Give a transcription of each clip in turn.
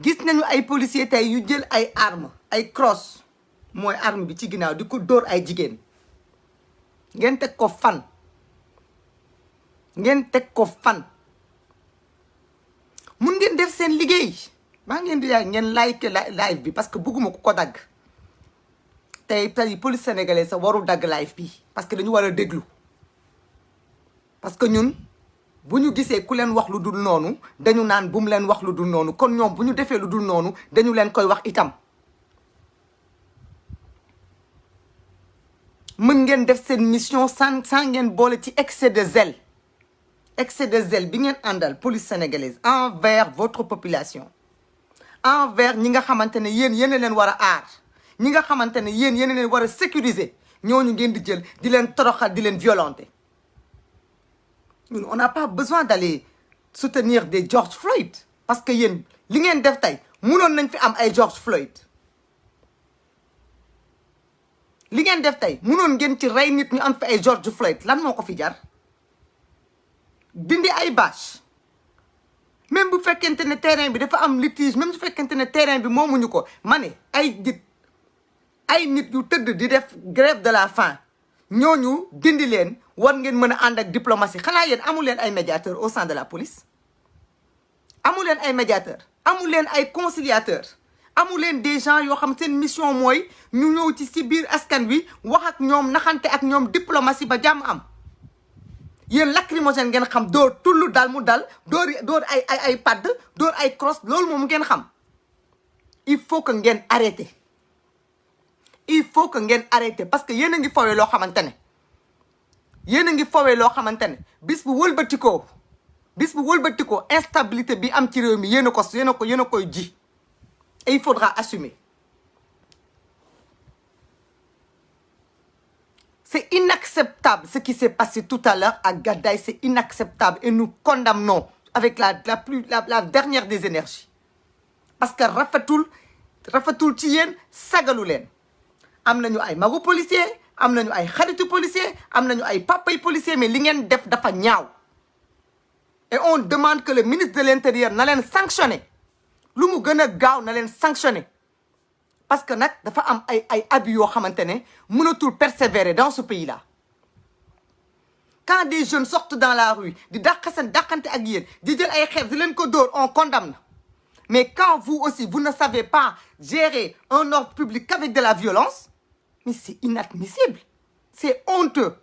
gis nañu ay policiers tey yu jël ay armes ay crosse mooy arme bi ci ginnaaw di ko dóor ay jigéen ngeen teg ko fan mun ngeen def seen liggéey maa ngeen di ngeen like live bi parce que bëgguma ko dagg tey police sénégalaise sa warul dagg live bi parce que dañu war a déglu parce que ñun bu ñu gisee ku leen wax lu dul noonu dañu naan bu mu leen wax lu dul noonu kon ñoom bu ñu defee lu dul noonu dañu leen koy wax itam mën ngeen def seen mission sans ngeen boole ci excès de zèle bi ngeen àndal police sénégalaise envers votre population envers ñi nga xamante ne yéen leen war a aar ñi nga xamante ne yéen leen war a sécuriser ñooñu ngeen di jël di leen toroxal di leen violenter ñun on n'a pas besoin d'aller soutenir des George Floyd parce que yéen li ngeen def tey mënoon nañ fi am ay George Floyd li ngeen def tey mënoon ngeen ci rey nit ñu am fi ay George Floyd lan moo ko fi jar dindi ay bâche même bu fekkente ne terrain bi dafa am litige même bu fekkente ne terrain bi moomuñu ko ma ne ay nit yu tëdd di def grève de la faim ñooñu dindi leen war ngeen mën a ànd ak diplomatie xanaa yéen amu leen ay médiateurs au sein de la police amu leen ay médiateurs amu leen ay conciliateurs amu leen des gens yoo xam seen mission mooy ñu ñëw ci biir askan wi wax ak ñoom naxante ak ñoom diplomatie ba jàmm am yéen lacrymogène ngeen xam dóor tullu dal mu dal dóor ay padd dóor ay crosse loolu moom ngeen xam il faut que ngeen arrêté parce que yéen a ngi fowee loo xamante ne bis bu wëlbatikoo instabilité bi am ci réew mi yéen a koy ji et il faudra assumer c'est inacceptable ce qui s'est passé tout à l'heure à Gadaye c'est inacceptable et nous condamnons avec la dernière des énergies parce que rafetul ci yéen sagalu leen am nañu ay magu policier am nañu ay xaritu policier am nañu ay papay policier mais li ngeen def dafa ñaaw et on demande que le ministre de l'intérieur na leen sanctionner lu mu gën a gaaw na leen sanctionner parce que nag dafa am ay abus yoo xamante ne mënatul persévérer dans ce pays là quand des jeunes sortent dans la rue di dàqante ak yéen di jël ay xeer di leen ko dóor on condamne mais quand vous aussi vous ne savez pas gérer un ordre public qu'avec de la violence mais c'est inadmissible c'est honteux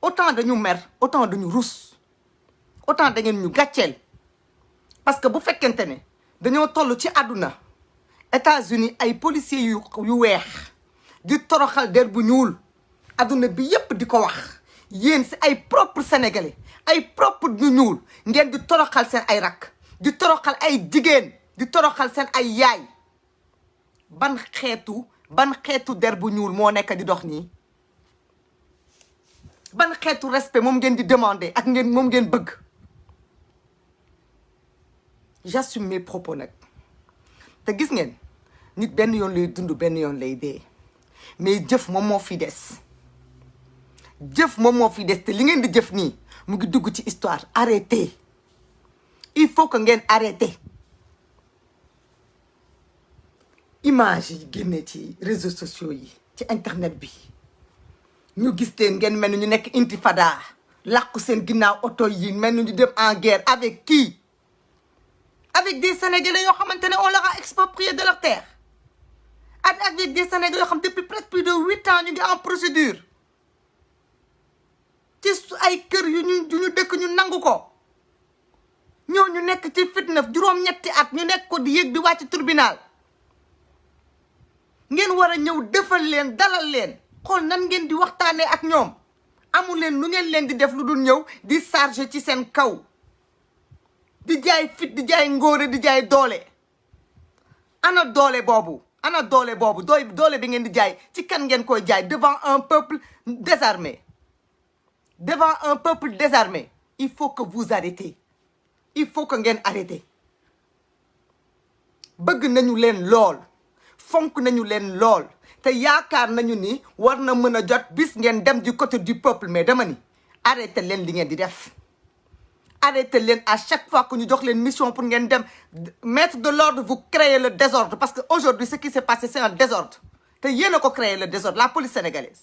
autant dañu mer autant dañu rus autant da ngeen ñu gàcceel parce que bu fekkente ne dañoo toll ci àdduna États-Unis ay policiers yu weex di toroxal der bu ñuul àdduna bi yépp di ko wax yéen si ay propre sénégalais ay propre ñu ñuul ngeen di toroxal seen ay rakk di toroxal ay jigéen di toroxal seen ay yaay ban xeetu der bu ñuul moo nekk di dox nii ban xeetu respect moom ngeen di demander ak moom ngeen bëgg j'assume mes propos nag te gis ngeen nit benn yoon lay dund benn yoon lay dee mais jëf moom moo fi des te li ngeen di jëf nii mu ngi dugg ci histoire arrêtez il faut que ngeen arrêtez image yi génne ci réseaux sociaux yi ci internet bi ñu gis leen ngeen mel ni ñu nekk intifada làqu seen ginnaaw oto yi mel ni ñu dem en guerre avec qui avec des Sénégalais yoo xamante ne on leur a exproprié de leur terre avec des Sénégalais yoo xam depuis presque plus de 8 ans ñu ngi en procédure ci ay kër yu ñu dëkk ñu nangu ko ñooñu nekk ci fitna juróom-ñetti at ñu nekk ko di yéeg di wàcc tribunal ngeen war a ñëw defal leen dalal leen xool nan ngeen di waxtaanee ak ñoom amul leen lu ngeen leen di def lu dul ñëw di charger ci seen kaw di jaay fit di jaay ngóore di jaay doole ana doole boobu doole bi ngeen di jaay ci kan ngeen koy jaay devant un peuple désarmé il faut que vous arrêtez il faut que ngeen arrêtez bëgg nañu leen lool fonk nañu leen lool te yaakaar nañu ni war na mën a jot bis ngeen dem du côté du peuple mais dama ni arrêté leen li ngeen di def arrêtez leen à chaque fois que ñu jox leen mission pour ngeen dem mettre de l'ordre, vous créez le désordre parce que aujourd'hui ce qui s'est passé c'est un désordre te yéen a ko créé le désordre, la police sénégalaise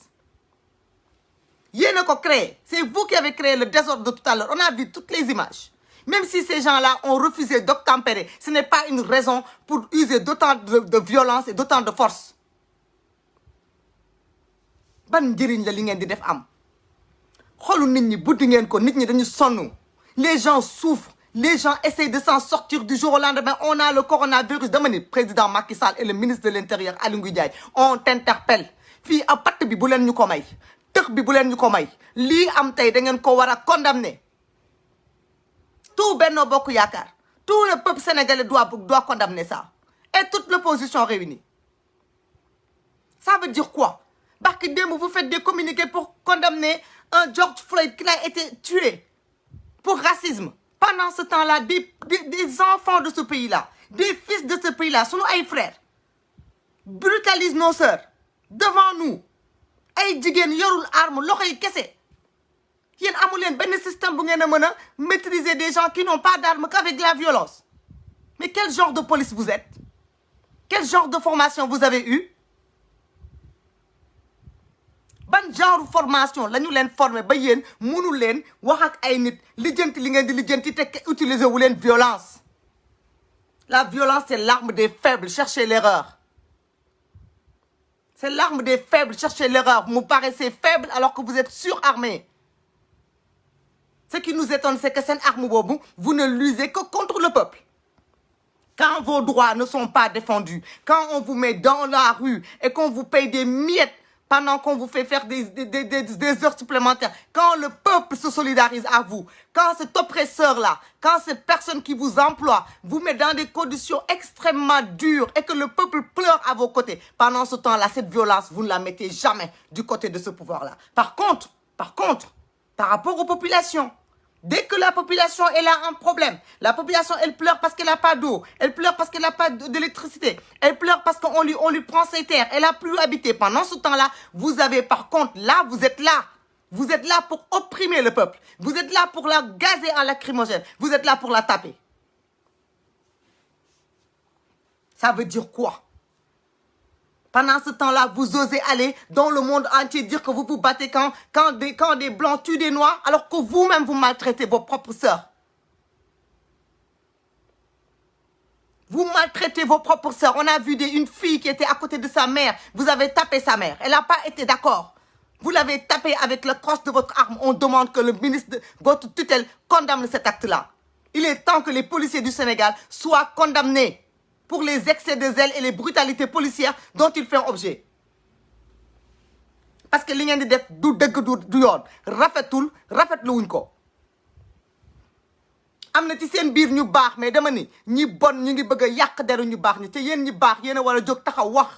yéen a ko créé, c'est vous qui avez créé le désordre de tout à l'heure. On a vu toutes les images. Même si ces gens-là ont refusé d'obtempérer, ce n'est pas une raison pour user d'autant de violence et d'autant de force. Ban njëriñ la li ngeen di def am xolu nit ñi buddi ngeen ko, nit ñi dañu sonn, les gens souffrent, les gens essayent de s'en sortir du jour au lendemain. On a le coronavirus. Dama ni président Macky Sall et le ministre de l'Intérieur Aly Ngouille Ndiaye, on t'interpelle fii a patt bi bu leen ñu ko may, tëx bi bu leen ñu ko may, lii am tey da ngeen ko war a condamner. Tout Benno Bokk Yaakaar, tout le peuple sénégalais doit condamner ça. Et toute l'opposition réunie. Ça veut dire quoi? Parce que demain, vous faites des communiqués pour condamner un George Floyd qui a été tué pour racisme. Pendant ce temps-là, des enfants de ce pays-là, des fils de ce pays-là, sont nos frères, brutalisent nos sœurs devant nous. Ay jigéen yorul arme, loxo yi kese. Yéen amu leen benn système bu ngeen a mën a maîtriser des gens qui n'ont pas d'armes qu'avec la violence. Mais quel genre de police vous êtes? Quel genre de formation vous avez eu? Ban genre formation la ñu leen formé ba yéen mënu leen wax ak ay nit lijjanti li ngeen di lijjanti te utiliser wu leen violence. La violence c'est l'arme des faibles, cherchez l'erreur. C'est l'arme des faibles, cherchez l'erreur. Vous paraissez faible alors que vous êtes surarmés. Ce qui nous étonne, c'est que cette arme boobu, vous ne l'usez que contre le peuple. Quand vos droits ne sont pas défendus, quand on vous met dans la rue et qu'on vous paye des miettes pendant qu'on vous fait faire des heures supplémentaires, quand le peuple se solidarise à vous, quand cet oppresseur-là, quand cette personne qui vous emploie vous met dans des conditions extrêmement dures et que le peuple pleure à vos côtés, pendant ce temps-là, cette violence, vous ne la mettez jamais du côté de ce pouvoir-là. Par contre, par rapport aux populations, dès que la population elle a un problème, la population elle pleure parce qu'elle n'a pas d'eau, elle pleure parce qu'elle n'a pas d'électricité, elle pleure parce qu'on lui prend ses terres, elle n'a plus habité. Pendant ce temps-là, vous avez par contre, là, vous êtes là pour opprimer le peuple, vous êtes là pour la gazer en lacrymogène, vous êtes là pour la taper. Ça veut dire quoi? Pendant ce temps-là, vous osez aller dans le monde entier dire que vous vous battez quand des blancs tuent des noirs, alors que vous-même vous maltraitez vos propres sœurs. Vous maltraitez vos propres sœurs. On a vu une fille qui était à côté de sa mère. Vous avez tapé sa mère. Elle n'a pas été d'accord. Vous l'avez tapée avec le crosse de votre arme. On demande que le ministre de votre tutelle condamne cet acte-là. Il est temps que les policiers du Sénégal soient condamnés pour les excès de zèle et les brutalités policières dont ils font objet. Parce que li ngeen di def du dëgg du yoon, rafetlu wuñ ko. Am na ci seen biir ñu baax, mais dama ni ñi bon ñu ngi bëgg a yàq deru ñu baax ñi te yéen ñi baax yéen a war a jóg taxaw wax.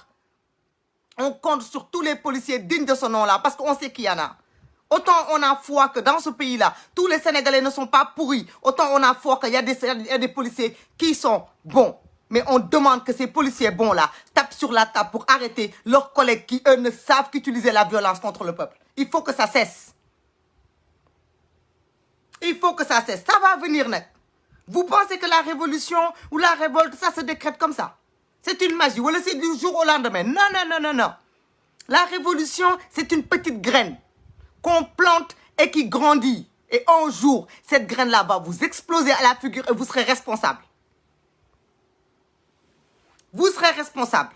On compte sur tous les policiers dignes de ce nom-là parce qu'on sait qu'il y en a. Autant on a foi que dans ce pays-là, tous les Sénégalais ne sont pas pourris. Autant on a foi qu'il y a des policiers qui sont bons. Mais on demande que ces policiers bons-là tapent sur la table pour arrêter leurs collègues qui, eux, ne savent qu'utiliser la violence contre le peuple. Il faut que ça cesse. Il faut que ça cesse. Ça va venir, net. Vous pensez que la révolution ou la révolte, ça se décrète comme ça? C'est une magie. Ou c'est du jour au lendemain. Non. La révolution, c'est une petite graine qu'on plante et qui grandit. Et un jour, cette graine-là va vous exploser à la figure et vous serez responsable. Vous serez responsable.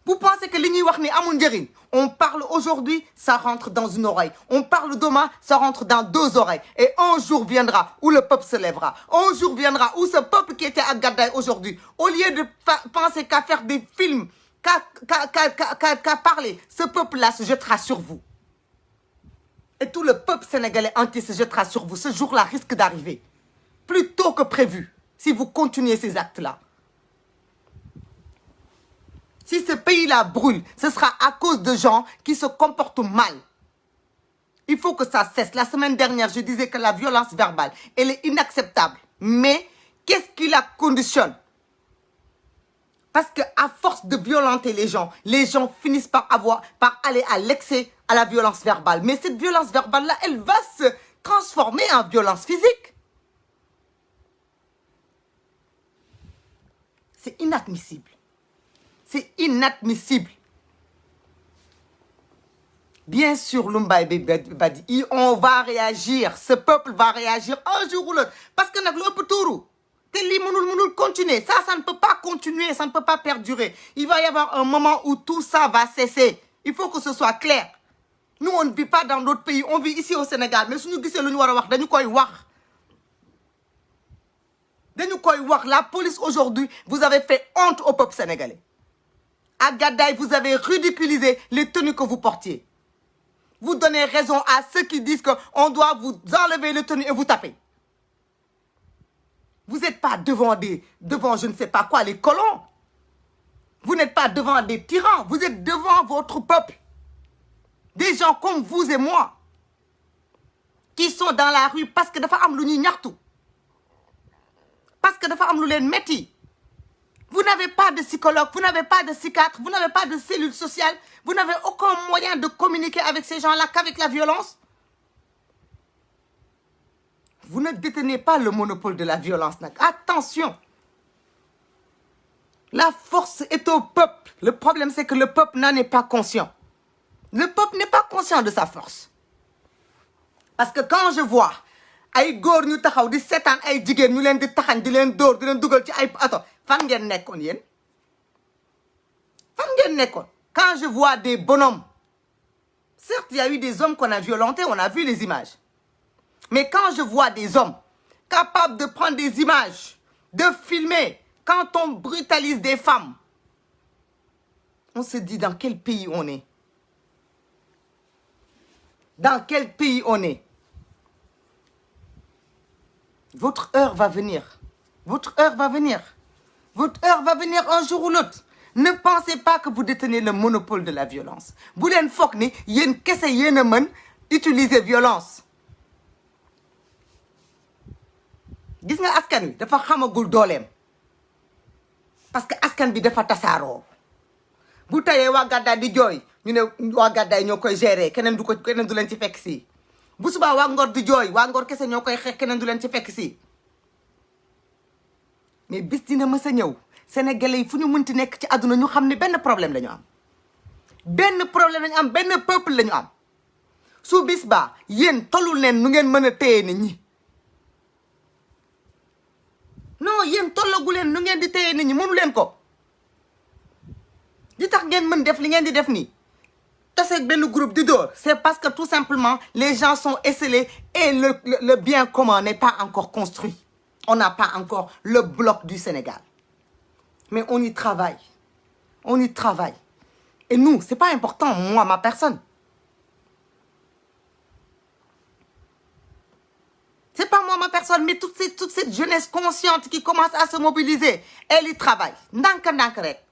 Vous pensez que li ñuy wax ni amul njëriñ? On parle aujourd'hui, ça rentre dans une oreille. On parle demain, ça rentre dans deux oreilles. Et un jour viendra où le peuple se lèvera. Un jour viendra où ce peuple qui était à Gadaye aujourd'hui, au lieu de penser qu'à faire des films, qu'à parler, ce peuple-là se jettera sur vous. Et tout le peuple sénégalais entier se jettera sur vous. Ce jour-là risque d'arriver. Plus tôt que prévu, si vous continuez ces actes-là. Si ce pays-là brûle, ce sera à cause de gens qui se comportent mal. Il faut que ça cesse. La semaine dernière, je disais que la violence verbale, elle est inacceptable. Mais qu'est-ce qui la conditionne? Parce qu'à force de violenter les gens finissent par aller à l'excès, à la violence verbale. Mais cette violence verbale-là, elle va se transformer en violence physique. C'est inadmissible. C'est inadmissible. Bien sûr, Lumbaye Badi, on va réagir. Ce peuple va réagir un jour ou l'autre. Parce que nous avons tout. Continuer. Ça ne peut pas continuer. Ça ne peut pas perdurer. Il va y avoir un moment où tout ça va cesser. Il faut que ce soit clair. Nous, on ne vit pas dans d'autres pays. On vit ici au Sénégal. Mais si nous disons la police aujourd'hui, vous avez fait honte au peuple sénégalais. À Gadaï, vous avez ridiculisé les tenues que vous portiez. Vous donnez raison à ceux qui disent qu'on doit vous enlever les tenues et vous taper. Vous n'êtes pas devant je ne sais pas quoi, les colons. Vous n'êtes pas devant des tyrans. Vous êtes devant votre peuple. Des gens comme vous et moi. Qui sont dans la rue parce que dafa am lu ñuy ñaxtu. Parce que dafa am lu leen metti. Vous n'avez pas de psychologue, vous n'avez pas de psychiatre, vous n'avez pas de cellule sociale, vous n'avez aucun moyen de communiquer avec ces gens-là qu'avec la violence. Vous ne détenez pas le monopole de la violence. Attention. La force est au peuple. Le problème, c'est que le peuple n'en est pas conscient. Le peuple n'est pas conscient de sa force. Parce que quand je vois ay góor ñu taxaw di seetaan ay jigéen ñu leen di taxañ di leen dóor di leen dugal ci ay ato fan ngeen nekkoon yéen fan ngeen nekkoon quand je vois des bonhommes certes il y a eu des hommes qu'on a violentés on a vu les images mais quand je vois des hommes capables de prendre des images de filmer quand on brutalise des femmes on se dit dans quel pays on est dans quel pays on est. Votre heure va venir. Votre heure va venir. Votre heure va venir un jour ou l'autre. Ne pensez pas que vous détenez le monopole de la violence. Bu leen foog ni yéen kese yéen a mën utiliser violence. Gis nga askan wi dafa xamagul dooleem. Parce que askan bi dafa tasaaroo. Bu tayee waa Gàddaay di jooy ñu ne waa Gàddaay ñoo koy gérer keneen du leen ci fekk si. bu subaa waa Ngor di jooy waa Ngor kese ñoo koy xeex keneen du leen ci fekk si mais bis dina mës a ñëw sénégalais yi fu ñu mënti nekk ci àdduna ñu xam ne benn problème la ñu am benn problème la ñu am benn peuple la ñu am su bis baa yéen tolul leen nu ngeen mën a téye nit ñi non yéen tollagu leen nu ngeen di téye nit ñi mënu leen ko li tax ngeen mën def li ngeen di def nii c'est ben groupe du dehors, c'est parce que tout simplement les gens sont esselés et le bien commun n'est pas encore construit. On n'a pas encore le bloc du Sénégal. Mais on y travaille. On y travaille. Et nous, c'est pas important, moi, ma personne. C'est pas moi, ma personne, mais toute cette jeunesse consciente qui commence à se mobiliser, elle y travaille. Ndank rek.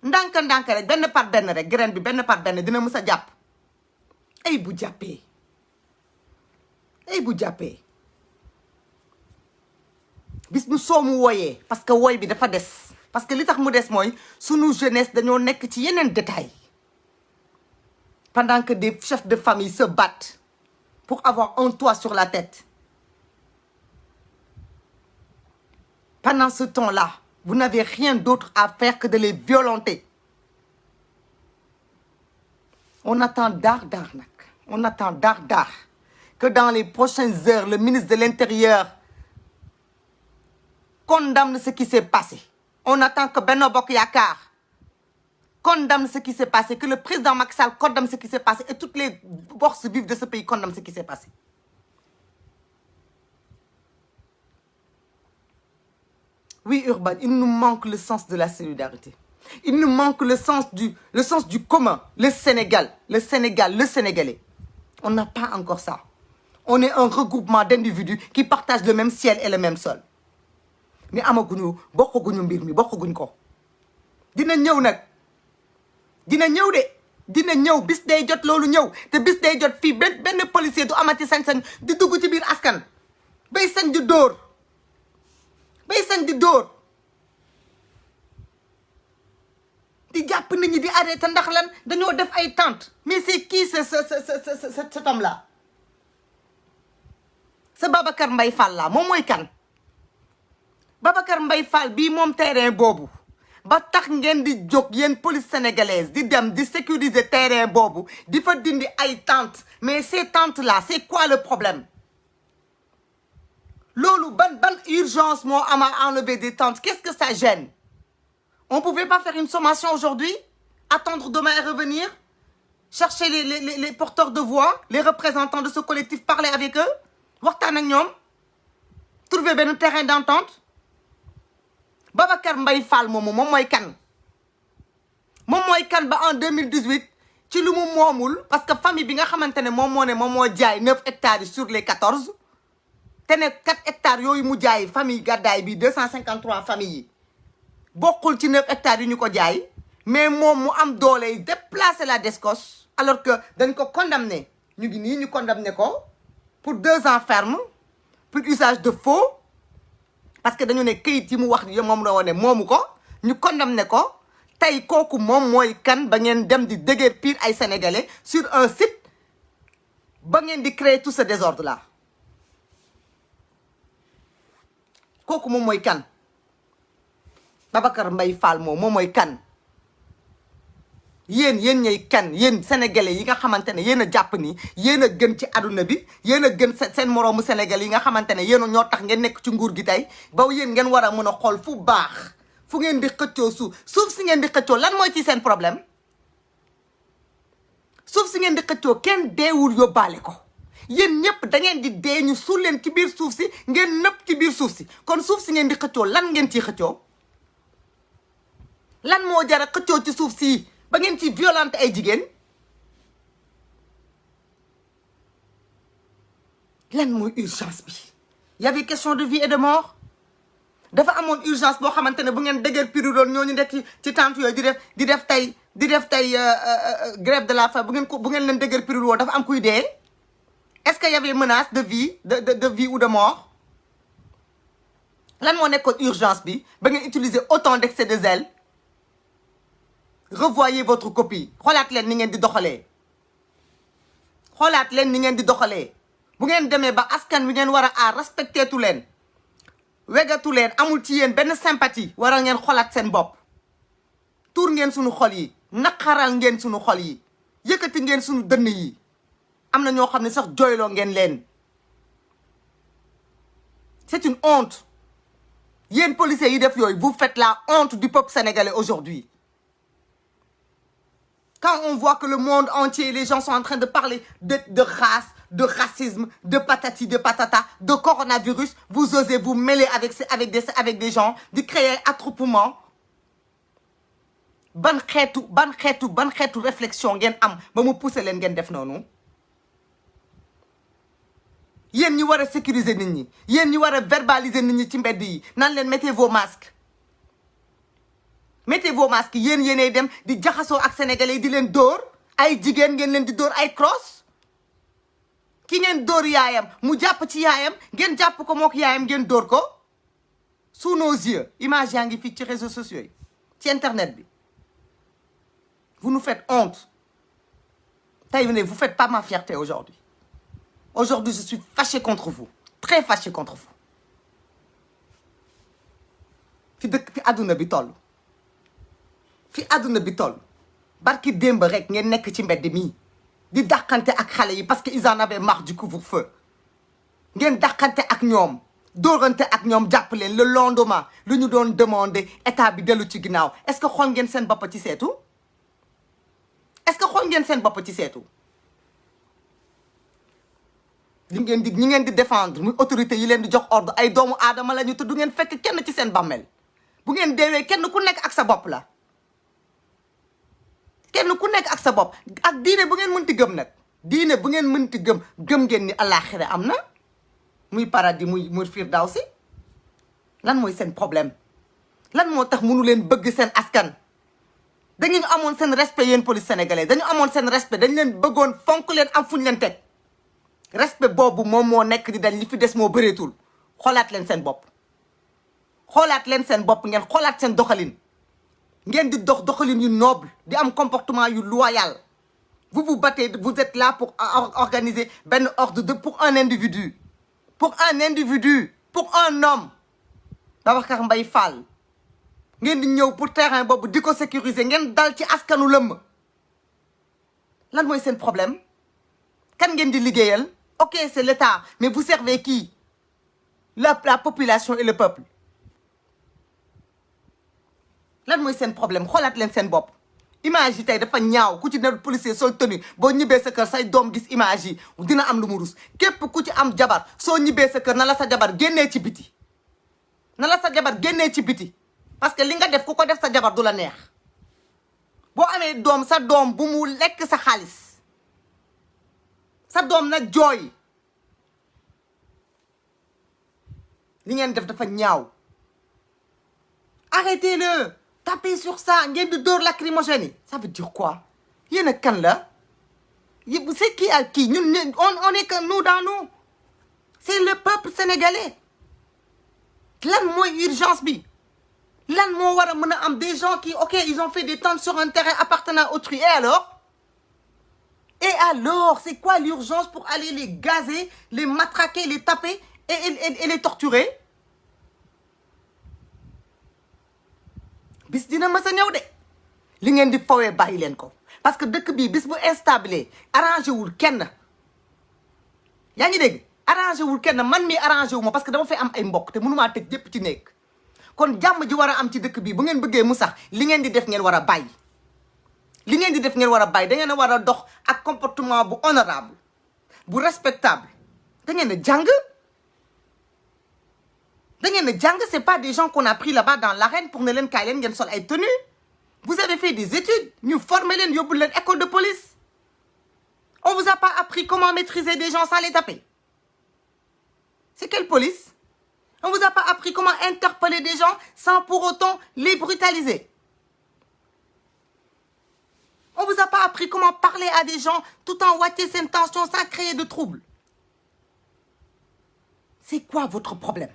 Ndank rek benn par benn rek graine bi benn par benn dina mës a jàpp ay bu jàppee bis nu soomu wooyee parce que wooy bi dafa des parce que li tax mu des mooy sunu jeunesse dañoo nekk ci yeneen détail pendant que des chefs de famille se battent pour avoir un toit sur la tête pendant ce temps-là vous n'avez rien d'autre à faire que de les violenter. On attend d'art, on attend d'art, que dans les prochaines heures, le ministre de l'Intérieur condamne ce qui s'est passé. On attend que Benno Bokk Yakaar condamne ce qui s'est passé, que le président Macky Sall condamne ce qui s'est passé et toutes les forces vives de ce pays condamnent ce qui s'est passé. Oui, Urban, il nous manque le sens de la solidarité. Il nous manque le sens du commun, le Sénégalais. On n'a pas encore ça. On est un regroupement d'individus qui partagent le même ciel et le même sol. Mais amaguñu bokkaguñu mbir mi bokkaguñ ko. Dina ñëw nag. Dina ñëw de. Dina ñëw bis day jot loolu ñëw te bis day jot fii benn policier du amati sañ-sañ di dugg ci biir askan. Bay sañ di dóor. di jàpp nit ñi di arrêté ndax lan dañoo def ay tente mais c'est qui cet homme-là ce Babacar Mbaye Fall la moom mooy kan Babacar Mbaye Fall bii moom terrain boobu ba tax ngeen di jóg yéen police sénégalaise di dem di sécuriser terrain boobu di fa dindi ay tentes mais ces tentes là c'est quoi le problème loolu ban urgence moo ama enlever des tentes qu'est-ce que ça gêne on pouvait pas faire une sommation aujourd'hui attendre demain et revenir chercher les porteurs de voix les représentants de ce collectif parler avec eux waxtaan ak ñoom trouver benn terrain d'entente Babacar Mbaye Fall moom mooy kan moom mooy kan ba en 2018 ci lu mu moomul parce que famille bi nga xamante ne moom moo jaay 9 hectares yi sur les 14 te ne 4 hectares yooyu mu jaay famille gàddaay bi 253 familles yi bokkul ci 9 hectares yi ñu ko jaay mais moom mu am doole yi déplacer la DSCOS alors que dañ ko condamné ñu ngi nii ñu condamné ko pour 2 ans ferme pour usage de faux parce que dañu ne këyit yi mu wax moom la woon ne moomu ko ñu condamné ko tey kooku moom mooy kan ba ngeen dem di déguerpir ay sénégalais sur un site ba ngeen di créer tout ce désordre là kooku moom mooy kan Babacar Mbaye Fall moom mooy kan yéen ñay kan yéen sénégalais yi nga xamante ne yéen a jàpp ni yéen a gën ci àdduna bi yéen a gën seen moroomu sénégalais yi nga xamante ne yéen ñoo tax ngeen nekk ci nguur gi tey ba yéen ngeen war a mën a xool fu baax fu ngeen di xëccoo suuf si ngeen di xëccoo lan mooy ci seen problème suuf si ngeen di xëccoo kenn deewul yóbbaale ko yéen ñëpp da ngeen di dee ñu suul leen ci biir suuf si ngeen nëpp ci biir suuf si kon suuf si ngeen di xëccoo lan ngeen ciy xëccoo lan moo jara xëccoo ci suuf si ba ngeen ci violente ay jigéen lan mooy urgence bi y avait question de vie et de mort dafa amoon urgence boo xamante ne bu ngeen dëgër période ñooñu nekk ci tente yooyu di def tey grève de la faim bu ngeen leen dëgër période woo dafa am kuy dee est-ce que y avait menace de vie de vie ou de mort lan moo nekkoon urgence bi ba ngeen utiliser autant d'excès de zèle revoyez votre copie xoolaat leen ni ngeen di doxalee bu ngeen demee ba askan wi ngeen war a aar respecté tu leen wegatu leen amul ci yéen benn sympathie waral ngeen xoolaat seen bopp tuur ngeen suñu xol yi naqaral ngeen suñu xol yi yëkkati ngeen suñu dënn yi am na ñoo xam ne sax jooyloo ngeen leen c'est une honte yéen policiers yi def yooyu vous faites la honte du peuple sénégalais aujourd'hui quand on voit que le monde entier les gens sont en train de parler de race de racisme de patati de patata de coronavirus vous osez vous mêler avec des gens di créer attroupement ban xeetu réflexion ngeen am ba mu pousser leen ngeen def noonu yéen ñi war a sécuriser nit ñi yéen ñi war a verbaliser nit ñi ci mbedd yi naan leen mettez vos masques yéenay dem di jaxasoo ak sénégalais yi di leen dóor ay jigéen ngeen leen di dóor ay cross ki ngeen dóor yaayam mu jàpp ci yaayam ngeen jàpp ko mook yaayam ngeen dóor ko sous nos yeux image yaa ngi fii ci réseaux sociaux yi ci internet bi vous nous faites honte tey vous faites pas ma fierté aujourd'hui je suis fâchée contre vous très fâchée contre vous fi àdduna bi toll barki démb rek ngeen nekk ci mbedd mi di dàqante ak xale yi parce que ils en avaient marre du couvre-feu ngeen dàqante ak ñoom dóorante ak ñoom jàpp leen le lendemain lu ñu doon demander état bi dellu ci ginnaaw est-ce que xool ngeen seen bopp ci seetu ñi ngeen di défendre muy autorité yi leen di jox ordre ay doomu aadama la ñu te du ngeen fekk kenn ci seen bàmmeel bu ngeen deewee kenn ku nekk ak sa bopp la ak diine bu ngeen mënti gëm nag gëm ngeen ni àllaaxira am na muy paradis muy firdawsi lan mooy seen problème lan moo tax mënu leen bëgg seen askan dañu amoon seen respect yéen police sénégalais dañu amoon seen respect dañu leen bëggoon fonk leen am fuñu leen teg respect boobu moom moo nekk di dañ li fi des moo bëreetul xoolaat leen seen bopp ngeen xoolaat seen doxalin ngeen di doxalin yu noble di am comportement yu loyal vous vous battez vous êtes là pour organiser benn ordre pour un individu pour un individu pour un homme Babacar Mbaye Fall ngeen di ñëw pour terrain boobu di ko sécuriser ngeen dal ci askanu lëmm lan mooy seen problème kan ngeen di liggéeyal ok c'est l'État mais vous servez qui la population et le peuple lan mooy seen problème xoolaat leen seen bopp image yi tey dafa ñaaw ku ci ne policier sol tenue boo ñibbee sa kër say doom gis image yi dina am lu mu rus képp ku ci am jabar soo ñibbee sa kër na la sa jabar génnee ci biti na la sa jabar génnee ci biti parce que li nga def ku ko def sa jabar du la neex boo amee doom sa doom bu mu lekk sa xaalis sa doom na jooy li ngeen def dafa ñaaw arrêtez-le tapez sur ça ngeen di dóor lacrymogène yi ça veut dire quoi yéen a kan la c'est qui ak qui ñun on est que nous dans nous c'est le peuple sénégalais lan mooy urgence bi lan moo war a mën a am des gens qui ok ils ont fait des tentes sur un terrain appartenant à autrui et alors c'est quoi l'urgence pour aller les gazer les matraquer les taper et les torturer bis dina mës a ñëw de li ngeen di fawee bàyyi leen ko parce que dëkk bii bis bu instable arrangé wul kenn yaa ngi dégg arrangé wul kenn man mi arrangé wu ma parce que dama fay am ay mbokk te mënumaa tëj ñépp ci nekk kon jàmm ji war a am ci dëkk bii bu ngeen bëggee mu sax li ngeen di def ngeen war a bàyyi li ngeen di def ngeen war a bàyyi da ngeen a war a dox ak comportement bu honorable bu respectable da ngeen a jàng da ngeen a jàng c'est pas des gens qu'on a pris là-bas dans l'arène pour ne leen kaay leen ngeen sol ay tenues vous avez fait des études ñu former leen yóbbu leen école de police on vous a pas appris comment maîtriser des gens sans les taper c'est quelle police on vous a pas appris comment interpeller des gens sans pour autant les brutaliser on vous a pas appris comment parler à des gens tout en wàccee seen tension sans créer de troubles c'est quoi votre problème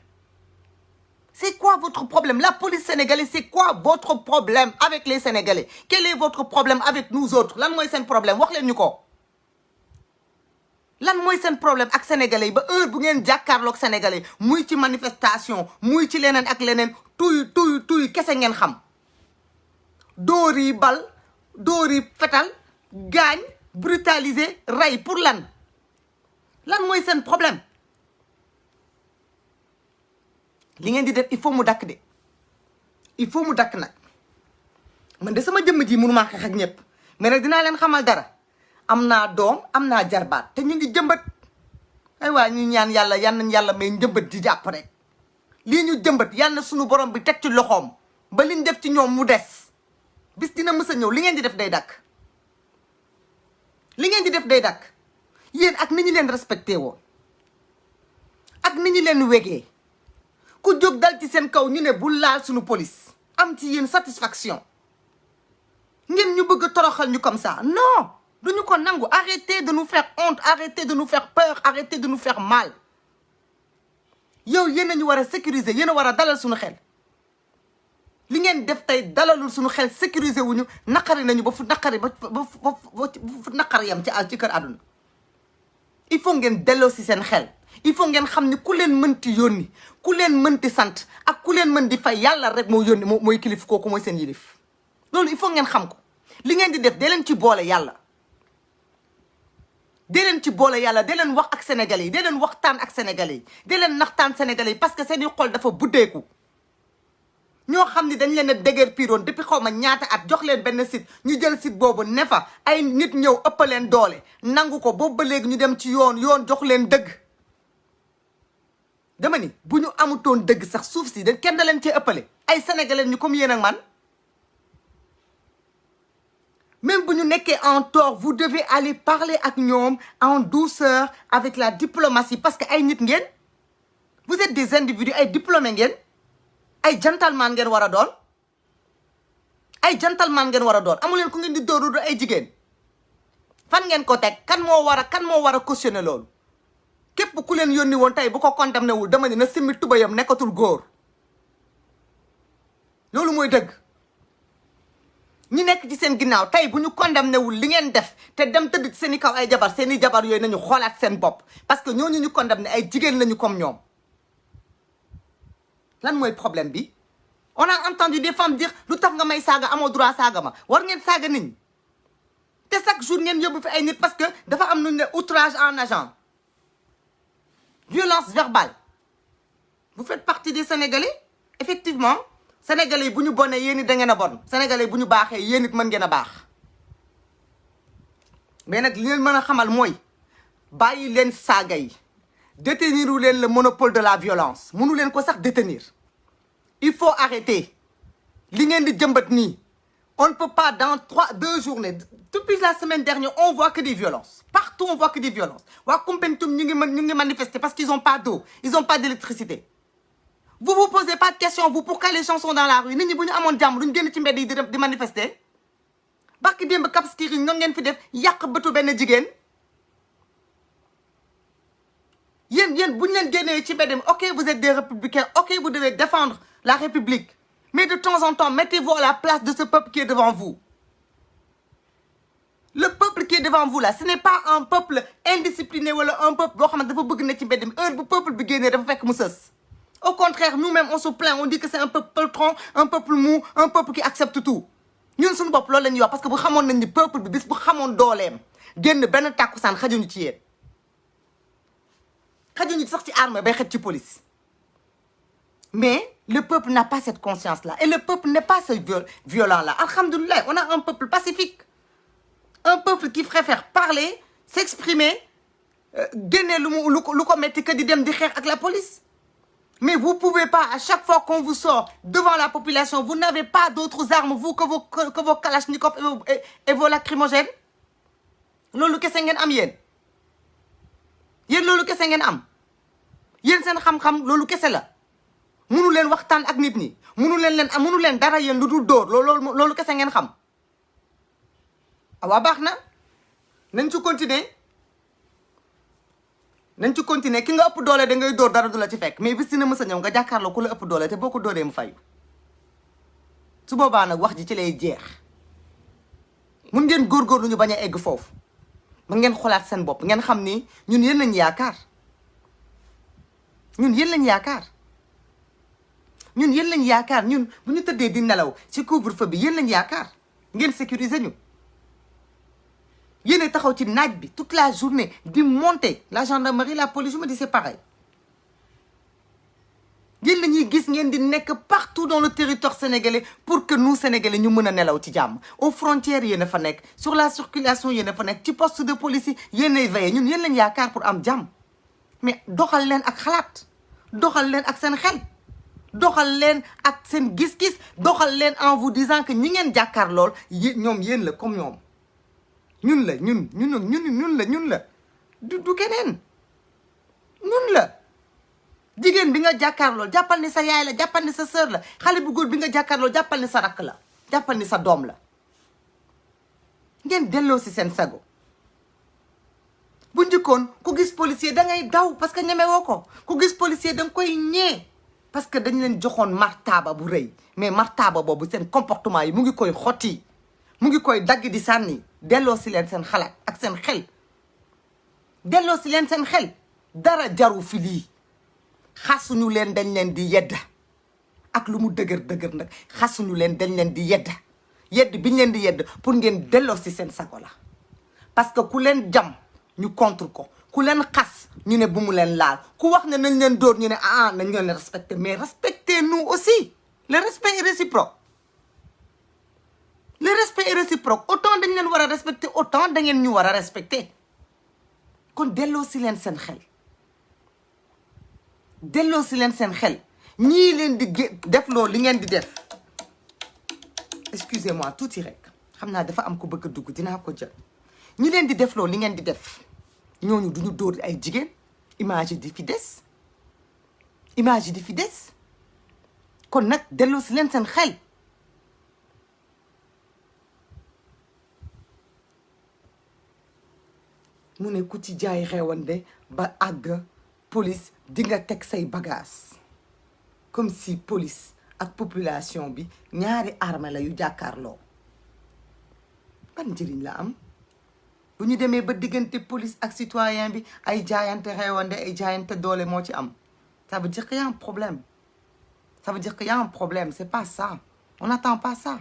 c'est quoi votre problème la police sénégalaise c'est quoi votre problème avec les Sénégalais quel est votre problème avec nous autres lan mooy seen problème wax leen ñu ko lan mooy seen problème ak sénégalais yi ba heure bu ngeen jàkkaarloog sénégalais muy ci manifestation muy ci leneen ak leneen tuy kese ngeen xam dóor yi bal dóor yi fetal gaañ brutaliser rey pour lan mooy seen problème li ngeen di def il faut mu dakk de il faut mu dakk nag man de sama jëmm ji mënumaa xeex ak ñëpp mais nag dinaa leen xamal dara am naa doom am naa jarbaat te ñu ngi jëmbat ay waa ñu ñaan yàlla yal nañ yàlla may njëmbat di jàpp rek lii ñu jëmbat yal na suñu borom bi teg ci loxoom ba liñ def ci ñoom mu des bis dina mës a ñëw li ngeen di def day dakk li ngeen di def day dakk yéen ak ni ñu leen respecté woon ak ni ñu leen wegee ku jóg dal ci seen kaw ñu ne bu laal suñu police am ci yéen satisfaction ngeen ñu bëgg a toroxal ñu comme ça non duñu ko nangu arrêtez de nous faire honte arrêtez de nous faire peur arrêtez de nous faire mal yow yéen a ñu war a sécuriser yéen a war a dalal suñu xel li ngeen def tey dalalul suñu xel sécuriser wuñu naqari nañu ba fu naqari ba fu naqari yam ci kër àdduna il faut ngeen delloo si seen xel il faut ngeen xam ni ku leen mënti yónni ku leen mënti sant ak ku leen mën di fay yàlla rek moo yónni mooy kilif kooku mooy seen yilif loolu il faut ngeen xam ko li ngeen di def dee leen ci boole yàlla dee leen ci boole yàlla dee leen wax ak sénégalais yi dee leen waxtaan ak sénégalais yi dee leen naxtaan sénégalais yi parce que seeni xol dafa buddeeku ñoo xam ni dañ leen a déger piroon depuis xaw ma ñaata at jox leen benn site ñu jël site boobu ne fa ay nit ñëw ëpp leen doole nangu ko boobu ba léegi ñu dem ci yoon jox leen dëgg dama ni bu ñu amutoon dëgg sax suuf si kenn da leen cee ëppale ay sénégalais ñu comme yéen ak man même bu ñu nekkee en tort vous devez aller parler ak ñoom en douceur avec la diplomatie parce que ay nit ngeen vous êtes des individus ay diplômés ngeen ay gentleman ngeen war a doon ay gentleman ngeen war a doon amu leen ku ngeen di dóoru ay jigéen fan ngeen ko teg kan moo war a cautionner loolu képp ku leen yónni woon tey bu ko condamné wul dama ne na simmi tubayam nekkatul góor loolu mooy dëgg ñi nekk ci seen ginnaaw tey bu ñu condamné wul li ngeen def te dem tëdd ci seen i kaw ay jabar seen i jabar yooyu nañu xoolaat seen bopp parce que ñooñu ñu condamné ay jigéen lañu comme ñoom. lan mooy problème bi on a entendu des femmes dire lu tax nga may saaga amoo droit saaga ma war ngeen saaga nit ñi te chaque jour ngeen yóbbu fi ay nit parce que dafa am lu ñu ne outrage en agent violence verbale. Vous faites partie des Sénégalais effectivement Sénégalais yi bu ñu bonee yéen it da ngeen a bon Sénégalais yi bu ñu baaxee yéen it mën ngeen a baax mais nag li leen mën a xamal mooy bàyyi leen saaga yi détenir wu leen le monopole de la violence mënu leen ko sax détenir il faut arrêter li ngeen di jëmbat nii on ne peut pas dans 2 journées depuis la semaine dernière on voit que des violences partout on voit que des violences waa Koumpentoum ñu ngi manifester parce qu'ils ont pas d'eau ils ont pas d'électricité. Vous vous posez pas de questions vous pourquoi les gens sont dans la rue nit ñi bu ñu amoon jàmm duñ génn ci mbedd yi di manifester barki démb Cap Skirring noonu ngeen fi def yàq bëtu benn jigéen yéen bu ñu leen génnee ci mbedd mi ok vous êtes des républicains ok vous devez défendre la République mais de temps en temps mettez-vous à la place de ce peuple qui est devant vous. Le peuple qui est devant vous là ce n'est pas un peuple indiscipliné wala un peuple boo xam ne dafa bëgg na ci mbedd mi heure bu peuple bi génnee dafa fekk mu sës. Au contraire, nous-mêmes, on se plaint. On dit que c'est un peuple poltron, un peuple mou, un peuple qui accepte tout. Ñun suñu bopp loolu la ñuy wax parce que bu xamoon nañ ni peuple bi bis bu xamoon dooleem génn benn tàkkusaan xajuñu ci yéen xajuñu sax ci armée bay xëj ci police. Mais le peuple n'a pas cette conscience-là et le peuple n'est pas ce violent-là. Alhamdoulilah, on a un peuple pacifique, un peuple qui préfère parler, s'exprimer, génne lu ko metti que di dem di xeex ak la police. Mais vous ne pouvez pas, à chaque fois qu'on vous sort devant la population, vous n'avez pas d'autres armes, vous, que vos kalachnikovs et vos lacrymogènes. Loolu kese ngeen am yéen. Yéen loolu kese ngeen am. Yéen seen xam-xam loolu kese la. Munu leen waxtaan ak nit ñi. Munu leen dara yéen lu dul dóor loolu kese ngeen xam. Awa baax na. Nañ ci continuer. nañ ci continuer ki nga ëpp doole da ngay dóor dara du la ci fekk mais bis dina mës a ñëw nga jàkkaarloo ku la ëpp doole te boo ko dóoree mu fayu su boobaa nag wax ji ci lay jeex mun ngeen góorgóorlu ñu bañ a egg foofu ba ngeen xolaat seen bopp ngeen xam ni ñun yéen lañ yaakaar ñun yéen lañ yaakaar ñun bu ñu tëddee di nelaw ci couvre-feu bi yéen lañ yaakaar ngeen sécuriser ñu. yéen taxaw ci naaj bi toute la journée di monter la gendarmerie la police je me dis c'est pareil yéen la ñuy gis ngeen di nekk partout dans le territoire sénégalais pour que nous sénégalais ñu mën a nelaw ci jàmm aux frontières yéen a fa nekk sur la circulation yéen a fa nekk ci poste de police yi yéen ay veillé ñun yéen lañ yaakaar pour am jàmm mais doxal leen ak xalaat doxal leen ak seen xel doxal leen ak seen gis-gis doxal leen en vous disant que ñi ngeen jàkkaar lool ñoom yéen la comme ñoom ñun la du keneen ñun la jigéen bi nga jàkkaarloo jàppal ni sa yaay la jàppal ni sa sœur la xale bu góor bi nga jàkkaarloo jàppal ni sa rakk la jàppal ni sa doom la ngeen delloo si seen sago bu njëkkoon ku gis policier da ngay daw parce que ñeme woo ko ku gis policier da nga koy ñee parce que dañ leen joxoon martaba bu rëy mais martaba boobu seen comportement yi mu ngi koy xotti mu ngi koy dagg di sànni delloo si leen seen xalaat ak seen xel delloo si leen seen xel dara jaru fi lii xasuñu leen dañ leen di yedda ak lu mu dëgër nag xasuñu leen dañ leen di yedda biñ leen di yedd pour ngeen delloo si seen sago la parce que ku leen jam ñu contre ko ku leen xas ñu ne bu mu leen laal ku wax ne nañ leen dóor ñu ne nañ leen respecter mais respectez-nous aussi le respect est réciproque le respect est réciproque autant dañ leen war a respecter autant da ngeen ñu war a respecter kon delloo si leen seen xel delloo si leen seen xel ñii leen di def loolu li ngeen di def excusez-moi tuuti rek xam naa dafa am ko bëgg a dugg dinaa ko jël ñi leen di def loolu li ngeen di def ñooñu duñu dóor ay jigéen image yi di fi des kon nag delloo si leen seen xel mu ne ku ci jaay xewande ba àgg police di nga teg say bagages comme si police ak population bi ñaari armée la yu jàkkaarloo ban njëriñ la am bu ñu demee ba diggante police ak citoyen bi ay jaayante xewande ay jaayante doole moo ci am ça veut dire qu'il y a un problème ça veut dire qu'il y a un problème c'est pas ça on n'attend pas ça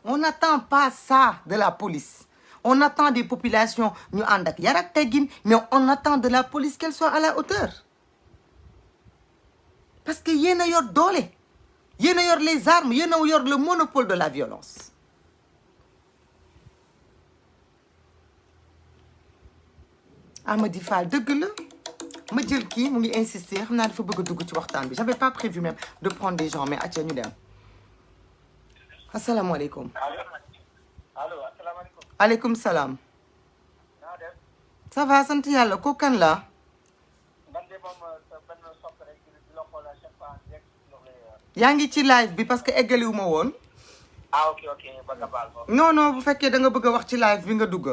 on n'attend pas ça de la police on attend des populations ñu ànd ak yar ak teggin mais on attend de la police qu'elle soit à la hauteur parce que yéen a yor doole yéen a yor les armes yéen a yor le monopole de la violence Amady Fall dëgg la ma jël kii mu ngi insister xam naa dafa bëgg a dugg ci waxtaan bi j'avais pas prévu même de prendre des gens mais acca ñu dem asalaamaaleykum. allo asalaamaaleykum. aleykum salaam. naa def. ça va sant yàlla ko kan la. man de moom sa benn sopp rek di la xool à chaque fois direct sur les. yaa ngi ci live bi parce que eggaliwu ma woon. ah ok ok ba nga baal ko. non non bu fekkee da nga bëgg a wax ci live bi nga dugg.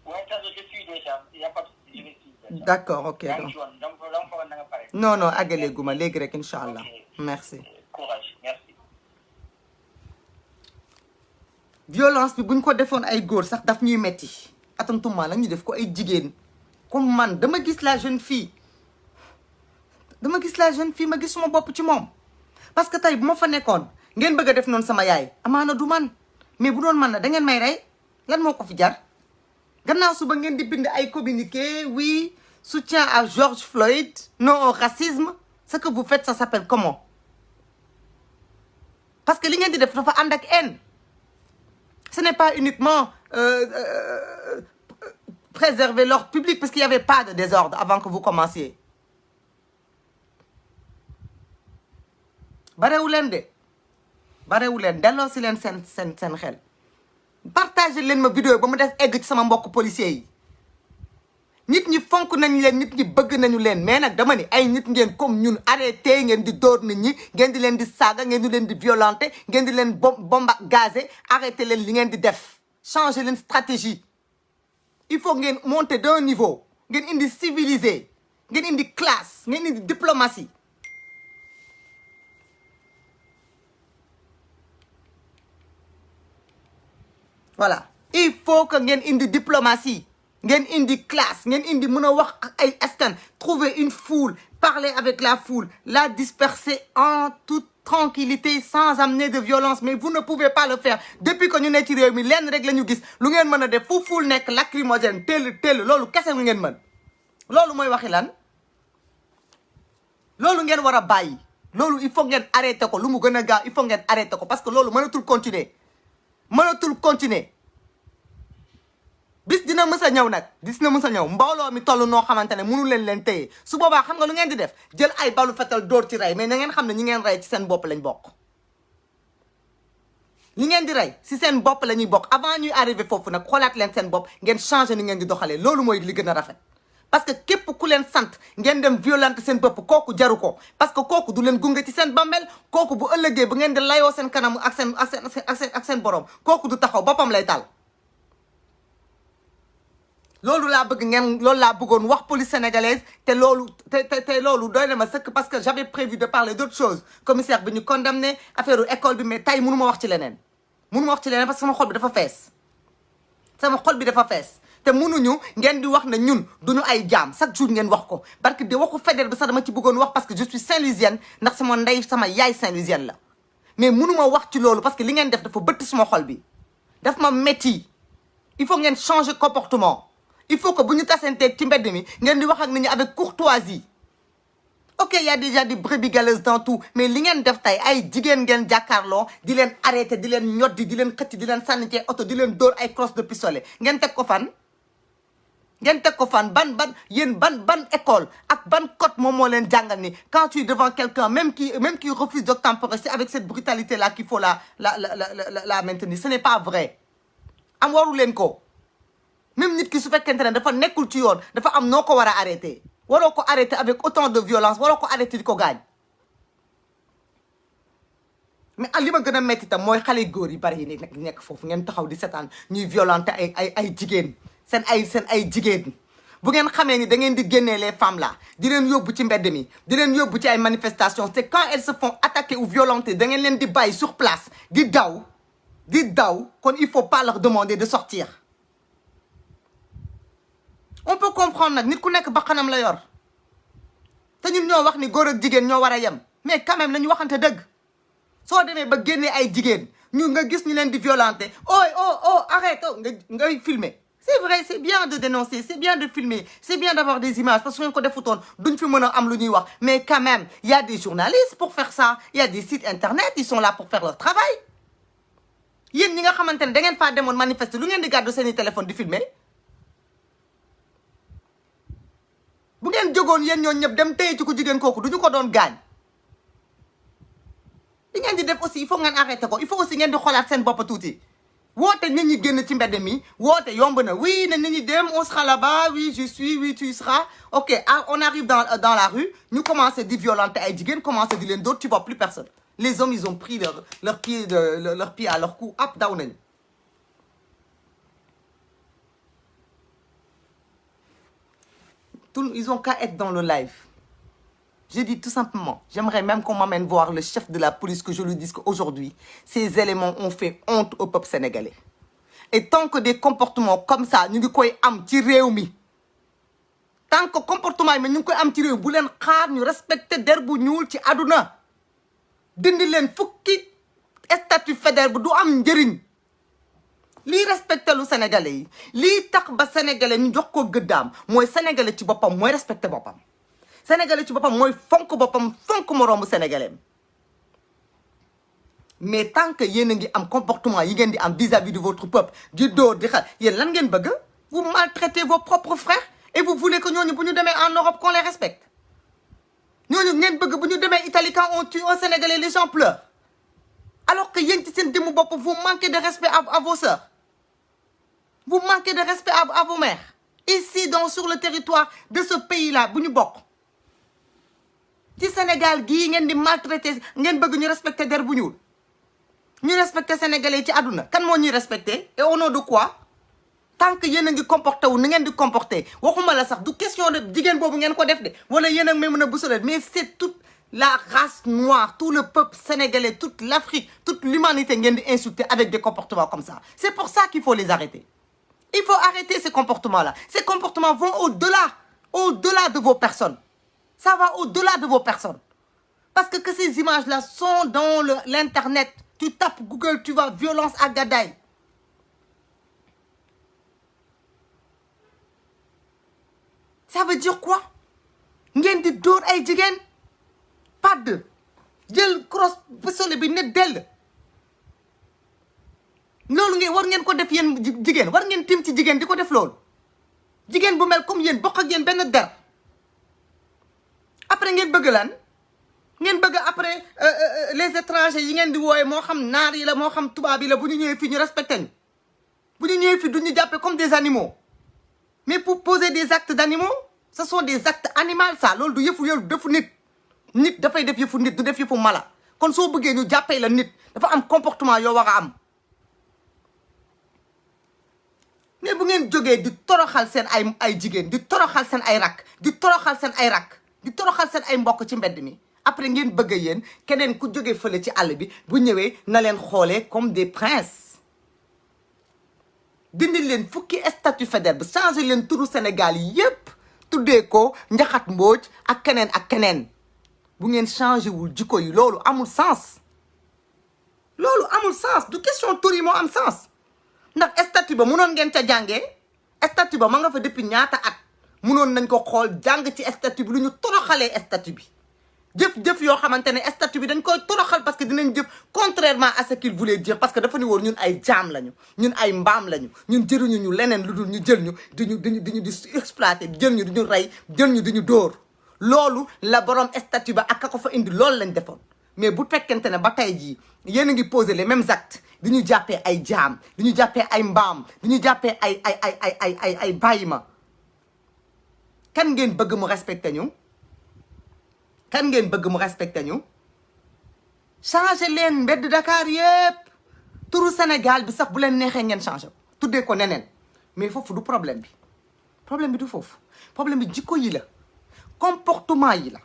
oui je suis déjà y a pas de souci je vais suivre. d'accord ok yaa ngi ci woon donc dama foog na nga pare. non non àggaleegu ma léegi rek incha allah. merci. courage merci. violence bi bu ñu ko defoon ay góor sax daf ñuy metti atantuma la ñu def ko ay jigéen comme man dama gis la jeune fille ma gis suma bopp ci moom parce que tey bu ma fa nekkoon ngeen bëgg a def noonu sama yaay amaana du man mais bu doon man la da ngeen may rey lan moo ko fi jar gannaaw suba ngeen di bind ay communiqué oui soutien à George Floyd non au racisme ce que vous faites ça s'appelle comment parce que li ngeen di def dafa ànd ak haine. Ce n'est pas uniquement préserver l'ordre public parce qu'il n'y avait pas de désordre avant que vous commenciez. barewu leen de barewu leen delloo si leen seen xel partagé leen ma vidéo ba mu des egg ci sama mbokk policiers yi nit ñi fonk nañ leen nit ñi bëgg nañu leen mais nag dama ni ay nit ngeen comme ñun arrêté ngeen di dóor nit ñi ngeen di leen di saaga ngeen di leen di violenter ngeen di leen bomba gazé arrêté leen li ngeen di def changer leen stratégie il faut ngeen monter d'un niveau ngeen indi civilisé ngeen indi classe ngeen indi diplomatie voilà il faut que ngeen indi diplomatie ngeen indi classe ngeen indi mën a wax ak ay askan trouver une foule parler avec la foule la disperser en toute tranquillité sans amener de violence mais vous ne pouvez pas le faire depuis que ñu ne ci réew mi lenn rek la ñu gis lu ngeen mën a def fu foule nekk lacrymogène tell loolu kese lu ngeen mën loolu mooy waxi lan loolu ngeen war a bàyyi loolu il faut ngeen arrêté ko lu mu gën a gaaw il faut ngeen arrêté ko parce que loolu mënatul continuer bis dina mës a ñëw nag mbooloo mi toll noo xamante ne mënu leen téye su boobaa xam nga lu ngeen di def jël ay balu fetal dóor ci rey mais na ngeen xam ne ñi ngeen rey ci seen bopp lañ bokk ñi ngeen di rey ci seen bopp la ñuy bokk avant ñuy arrivé foofu nag xoolaat leen seen bopp ngeen changé ni ngeen di doxalee loolu mooy li gën a rafet parce que képp ku leen sant ngeen dem violenter seen bopp kooku jaru ko parce que kooku du leen gunge ci seen bambel kooku bu ëllëgee bu ngeen di layoo seen kanam ak seen borom kooku du taxaw boppam lay taal loolu laa bëgg ngeen loolu laa bëggoon wax police sénégalaise te loolu loolu doy na ma sëkk parce que j'avais prévu de parler d'autres choses commissaire bi ñu condamné affaire école bi mais tey mënu ma wax ci leneen parce que sama xol bi dafa fees te mënuñu ngeen di wax ne ñun duñu ay jaam chaque jour ngeen wax ko parce que de waxu fédéral bi sax dama ci bëggoon wax parce que je suis Saint-Louisienne ndax sama ndey sama yaay Saint-Louisienne la mais mënu ma wax ci loolu parce que li ngeen def dafa bëtt suma xol bi daf ma métti il faut ngeen changer comportement il faut que bu ñu tasanteeg ci mbedd mi ngeen di wax ak nit ñi avec courtoisie ok y a déjà des brebis galeuses dans tout mais li ngeen def tey ay jigéen ngeen jàkkaarloo di leen arrêté di leen ñoddi di leen xëcc di leen sànni ci oto di leen dóor ay crosse de pistolet ngeen teg ko fan ban école ak ban code moom moo leen jàngal ni quand tu es devant quelqu'un même qui refuse d'obtempérer c'est avec cette brutalité là qu'il faut la maintenir ce n'est pas vrai am waru leen ko même nit ki su fekkente ne dafa nekkul ci yoon dafa am noo ko war a arrêté waroo ko arrêté avec autant de violence waroo ko arrêté di ko gaañ mais li ma gën a métti tam mooy xale góor yi bari yi nekk foofu ngeen taxaw di seetaan ñuy violenté ay jigéen seen ay jigéen bu ngeen xamee ni da ngeen di génnee les femmes là di leen yóbbu ci mbedd mi di leen yóbbu ci ay manifestations c'est quand elles se font attaquer ou violenter da ngeen leen di bàyyi sur place di daw di daw kon il faut pas leur demander de sortir. On peut comprendre nag nit ku nekk bakkanam la yor te ñun ñoo wax ni góor ak jigéen ñoo war a yem mais quand même nañu waxante dëgg soo demee ba génnee ay jigéen ñu nga gis ñu leen di violenter oh arrête ngay filmer. C'est vrai, c'est bien de dénoncer, c'est bien de filmer, c'est bien d'avoir des images parce que ngeen ko defutoon duñ fi mën a am lu ñuy wax mais quand même il y a des journalistes pour faire ça, il y a des sites internet, ils sont là pour faire leur travail. yéen ñi nga xamante ne da ngeen faa demoon manifester lu ngeen di gàddu seeni téléphone di filmer bu ngeen jógoon yéen ñoo ñëpp dem téye ci ku jigéen kooku duñu ko doon gaañ. li ngeen di def aussi il faut ngeen arrêter ko il faut aussi ngeen di xoolaat seen bopp tuuti. woote nit ñi génn ci mbedd mi woote yomb na oui na nit ñi dem on sera là-bas oui je suis oui tu seras ok on arrive dans la rue ñu commencé di violenter ay jigéen commencé di leen dóor tu vois plus personne les hommes ils ont pris leur pied à leur cou ab daw nañu. Ils ont qu'à être dans le live. Je dis tout simplement, j'aimerais même qu'on m'amène voir le chef de la police, que je lui dise qu'aujourd'hui, ces éléments ont fait honte au peuple sénégalais. Et tant que des comportements comme ça, ñu ngi koy am ci réew mi tant que comportement yi ñu ngi koy am ci réew bu leen xaar ñu respecter der bu ñuul ci àdduna dindi leen fukki statut fédéral bu du am njëriñ lii respecté lu sénégalais yi lii tax ba sénégalais ñu jox ko gëddaam mooy sénégalais ci boppam mooy respecté boppam sénégalais ci boppam mooy fonk boppam fonk moroomu sénégalais mais tant que yéen a ngi am comportement yi ngeen di am vis-à-vis de votre peuple di dóor di xal yéen lan ngeen bëgg vous maltraitez vos propres frères et vous voulez que ñooñu bu ñu demee en Europe qu'on les respecte ñooñu ngeen bëgg bu ñu demee Italie quand on tue un Sénégalais les gens pleurent alors que yéen ci seen jëmmu bopp vous manquez de respect à vos sœurs vous manquez de respect à vos mères ici sur le territoire de ce pays-là bu ñu bokk ci Sénégal gii ngeen di maltraiter ngeen bëgg ñu respecter der bu ñuul ñu respecter sénégalais ci àdduna kan moo ñuy respecter et au nom de quoi tant que yéen a ngi comporté wu ni ngeen di comporté waxuma la sax du question de jigéen boobu ngeen ko def de wala yéen a may mën a busalee mais c'est toute la race noire tout le peuple sénégalais toute l'Afrique toute l'humanité ngeen di insulter avec des comportements comme ça c'est pour ça qu'il faut les arrêter il faut arrêter ces comportements-là ces comportements vont au-delà de vos personnes ça va au-delà de vos personnes parce que ces images-là sont dans l'internet tu tapes Google tu vois violence à Gadaye ça veut dire quoi ngeen di dóor ay jigéen padd jël crosse pistolet bi ne dell loolu ngeen war ngeen ko def yéen jigéen war ngeen tim ci jigéen di ko def loolu jigéen bu mel comme yéen bokk ak yéen benn der après ngeen bëgg lan ngeen bëgg après les étrangers yi ngeen di wooye moo xam naar yi la moo xam tubaab yi la bu ñu ñëwee fii ñu respecté ñu bu ñu ñëwee fii du ñu jàppee comme des animaux mais pour poser des actes d'animaux ce sont des actes animaux ça loolu du yëfu defu nit dafay def yëfu nit du def yëfu mala kon soo bëggee ñu jàppee la nit dafa am comportement yoo war a am mais bu ngeen jógee di toroxal seen ay jigéen di toroxal seen ay rak di toroxal seen ay rak di toroxal seen ay mbokk ci mbedd mi après ngeen bëgg a yéen keneen ku jógee fële ci àll bi bu ñëwee na leen xoolee comme des princes dindi leen fukki statut fédéral bi changé leen turu Sénégal yépp tuddee ko Njaxat Mbooj ak keneen bu ngeen changé wul jikko yi loolu amul sens du question tur yi moo am sens ndax statut ba mënoon ngeen ca jàngee statut ba ma nga fa depuis ñaata at mënoon nañ ko xool jàng ci statut bi lu ñu toroxalee statut bi jëf yoo xamante ne statut bi dañ koy toroxal parce que dinañ jëf contrairement à ce qu'il voulait dire parce que dafa ni woon ñun ay jaam lañu ñun ay mbaam lañu ñun jëruñu ñu leneen lu dul ñu jël ñu di exploiter jël ñu di ñu rey jël ñu di ñu dóor loolu la borom statut ba ak ka ko fa indi loolu lañ defoon mais bu fekkente ne ba tey jii yéen a ngi poser les mêmes actes di ñu jàppee ay jaam di ñu jàppee ay mbaam di ñu jàppee ay bàyyi ma kan ngeen bëgg mu respecté ñu kan ngeen bëgg mu respecté ñu changé leen mbedd Dakar yépp turu Sénégal bi sax bu leen neexee ngeen changé tuddee ko neneen mais foofu du problème bi du foofu problème bi jikko yi la comportement yi la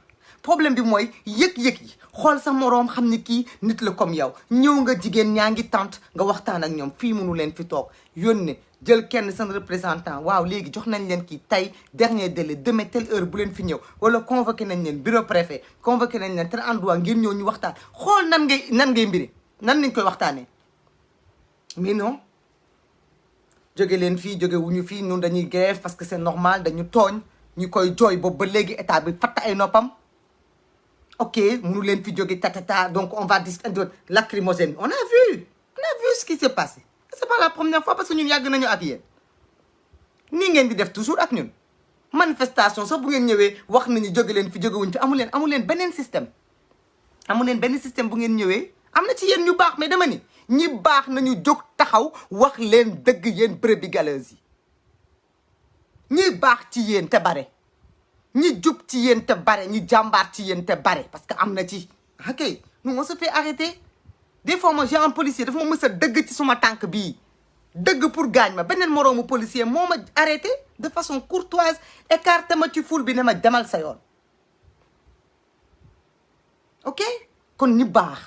problème bi mooy yëg-yëg yi xool sa moroom xam ni kii nit la comme yow ñëw nga jigéen ñaa ngi tant nga waxtaan ak ñoom fii mënu leen fi toog yónne jël kenn seen représentant waaw léegi jox nañ leen kii tey dernier délai demain telle heure bu leen fi ñëw wala convoqué nañ leen bureau préfet convoqué nañ leen tel endroit ngir ñëw ñu waxtaan xool nan ngay mbiri nan lañ koy waxtaanee mais non jóge leen fii jóge wuñu fii ñun dañuy grève parce que c'est normal dañu tooñ ñu koy jooy boobu ba léegi état bi fatt ay noppam ok mënu leen fi jóge tatata donc on va discuter lacrymogène on a vu ce qui s'est passé c'est pas la première fois parce que ñun yàgg nañu ak yéen nii ngeen di def toujours ak ñun manifestation sax bu ngeen ñëwee wax nañu jóge leen fi jóge wuñu fi amu leen beneen système benn système bu ngeen ñëwee am na ci yéen ñu baax mais dama ni ñi baax nañu jóg taxaw wax leen dëgg yéen brebis galeuses yi ñi baax ci yéen te bare ñi jub ci yéen te bare ñi jàmbaar ci yéen te bare parce que am na ci ok nous on se fait arrêter des fois moi j'ai un policier dafa ma mës a dëgg ci suma tànk bii dëgg pour gaañ ma beneen moroomu policier moo ma arrêté de façon courtoise écarté ma ci foule bi ne ma demal sa yoon ok kon ñi baax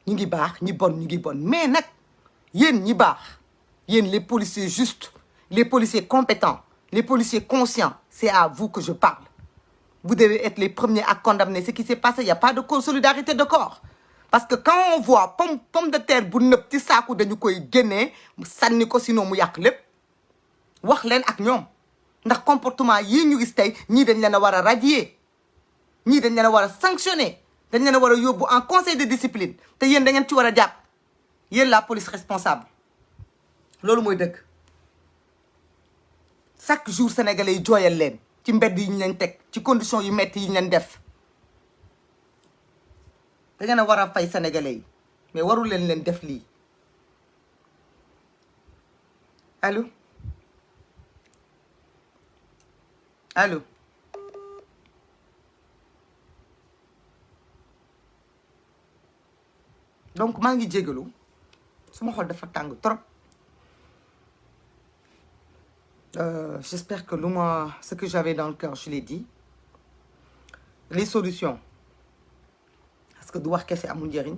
ñu ngi baax ñi bon ñu ngi bon mais nag yéen ñi baax yéen les policiers justes les policiers compétents les policiers conscients c'est à vous que je parle vous devez être les premiers à condamner ce qui s'est passé il y a pas de solidarité de corps parce que quand on voit pomme de terre bu nëb ci saaku dañu koy génnee sànni ko sinon mu yàq lépp wax leen ak ñoom ndax comportement yii ñu gis tey ñii dañ leen a war a radier ñii dañ leen a war a sanctionner dañ leen a war a yóbbu en conseil de discipline te yéen da ngeen ci war a jàpp yéen la police responsable loolu mooy dëgg chaque jour sénégalais yi jooyal leen ci mbedd yi ñu leen teg ci condition yu metti yi ñu leen def da ngeen a war a fay sénégalais yi mais warul leen def lii allo allo donc maa ngi jégalu suma xol dafa tàng trop j'espère que ce que j'avais dans le cœur je l'ai dit les solutions parce que du wax kese amul njëriñ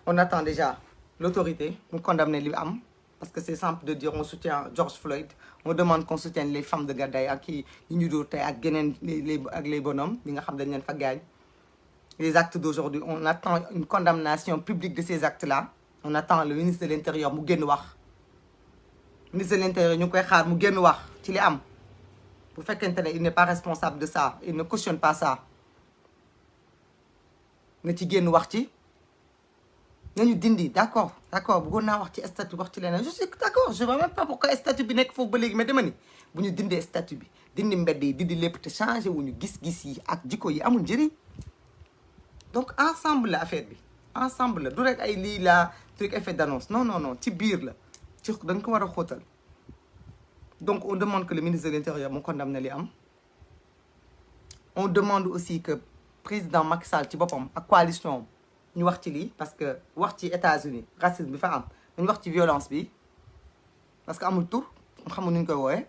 on attend déjà l'autorité mu condamner li am parce que c'est simple de dire on soutient George Floyd on demande qu'on soutienne les femmes de Gadaye ak yi ñu dóor tey ak geneen les bonhommes yi nga xam dañ leen fa gaañ les actes d'aujourd'hui on attend une condamnation publique de ces actes-là on attend le ministre de l'Intérieur mu génn wax ministre de l'Intérieur ñu ngi koy xaar mu génn wax ci li am bu fekkente ne il n'est pas responsable de ça il ne cautionne pas ça na ci génn wax ci nañu dindi d'accord bëggoon naa wax ci statut wax ci leneen je suis d'accord je vois même pas pourquoi statut bi nekk foofu ba léegi mais dama ni bu ñu dindee statut bi dindi mbedd yi dindi lépp te changé wuñu gis-gis yi ak jikko yi amul njëriñ donc ensemble la affaire bi ensemble la du rek ay lii la truc effet d'annonce non ci biir la ci dañ ko war a xóotal donc on demande que le ministre de l'Intérieur mu condamne li am on demande aussi que président Macky Sall ci boppam ak coalition ñu wax ci lii parce que wax ci États-Unis racisme bi fa am ñu wax ci violence bi parce que amul tur xamul nu ñu koy wooyee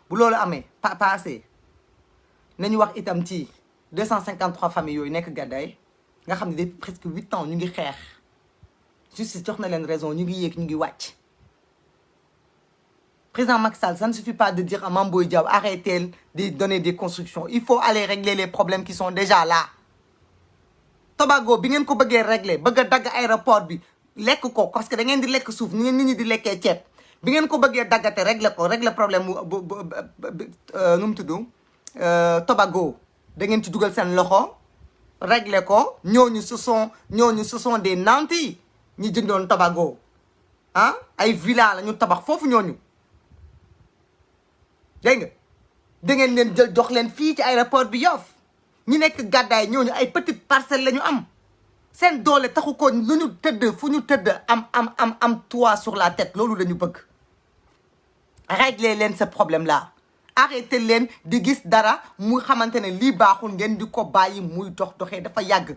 bu loolu amee passé nañu wax itam ci 253 familles yooyu nekk Gadaye nga xam ne depuis presque 8 ans ñu ngi xeex justice jox na leen raison ñu ngi yéeg ñu ngi wàcc président Macky Sall ça ne suffit pas de dire à Mame Boye Diao arrêtez de donner des constructions il faut aller régler les problèmes qui sont déjà là Tobago bi ngeen ko bëggee régler bëgg a dagg aéroport bi lekk ko parce que da ngeen di lekk suuf ni ngeen nit ñi di lekkee ceeb bi ngeen ko bëggee daggate régler problème nu mu tudd Tobago da ngeen ci dugal seen loxo régler ko ñooñu ce sont des nantis ñi jëndoon Tobago ah ay villa la ñu tabax foofu ñooñu dégg nga da ngeen leen jël jox leen fii ci aéroport bi Yoff ñi nekk Gadaye ñooñu ay petites parcelles la ñu am seen doole taxu ko lu ñu tëdd fu ñu tëdd am toit sur la tête loolu la ñu bëgg régler leen ce problème là arrêter leen di gis dara muy xamante ne lii baaxul ngeen di ko bàyyi muy doxee dafa yàgg